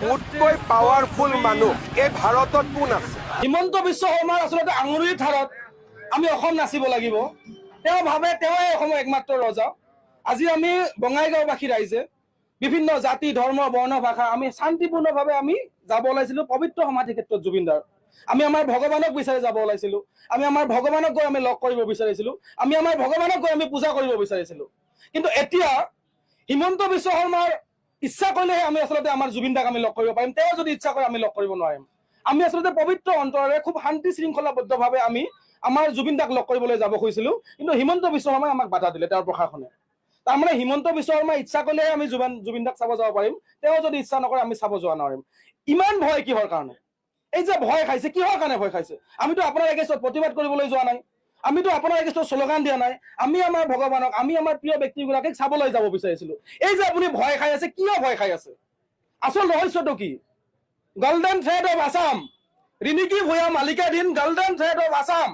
বুটকৈ powerful মানুহ এই ভাৰতত কোন আছে? হিমন্ত বিশ্ব শৰ্মাৰ আচলতে আঙুলিৰ ঠাৰত আমি অসম নাচিব লাগিব। তেওঁ ভাবে তেওঁই অসমৰ একমাত্ৰ ৰজা। আজি আমি বঙাইগাঁওবাসী ৰাইজে বিভিন্ন জাতি ধৰ্ম বৰ্ণ ভাষা আমি শান্তিপূৰ্ণভাৱে আমি যাব ওলাইছিলো পবিত্ৰ সমাধি ক্ষেত্ৰত জুবিনদাৰ। আমি আমাৰ ভগৱানক বিচাৰি যাব ওলাইছিলো। আমি আমাৰ ভগৱানক গৈ আমি লগ কৰিব বিচাৰিছিলো। আমি আমাৰ ভগৱানক গৈ আমি পূজা কৰিব বিচাৰিছিলো। কিন্তু এতিয়া হিমন্ত বিশ্ব শৰ্মাৰ ইচ্ছা কৰিলেহে আমি আচলতে আমাৰ জুবিনদাক আমি লগ কৰিব পাৰিম। তেওঁ যদি ইচ্ছা কৰে আমি লগ কৰিব নোৱাৰিম। আমি আচলতে পবিত্ৰ অন্তৰেৰে খুব শান্তি শৃংখলাবদ্ধভাৱে আমি আমাৰ জুবিনদাক লগ কৰিবলৈ যাব খুজিছিলো। কিন্তু হিমন্ত বিশ্ব শৰ্মাই আমাক বাধা দিলে, তেওঁৰ প্ৰশাসনে। তাৰমানে হিমন্ত বিশ্ব শৰ্মাই ইচ্ছা কৰিলেহে আমি জুবিনদাক চাব যাব পাৰিম। তেওঁ যদি ইচ্ছা নকৰে আমি চাব যোৱা নোৱাৰিম। ইমান ভয় কিহৰ কাৰণে? এই যে ভয় খাইছে, কিহৰ কাৰণে ভয় খাইছে? আমিতো আপোনাৰ এগেইনষ্টত প্ৰতিবাদ কৰিবলৈ যোৱা নাই। আমিতো আপোনাৰ এগেইনষ্টত শ্লোগান দিয়া নাই। আমি আমাৰ ভগৱানক আমি আমাৰ প্ৰিয় ব্যক্তিগৰাকীক চাবলৈ যাব বিচাৰিছিলো। এই যে আপুনি ভয় খাই আছে, কিয় ভয় খাই আছে? আচল ৰহস্যটো কি? Golden thread of Assam, Riniki Bhuyan মালিকাধীন গল্ডেন থ্ৰেড অফ আছাম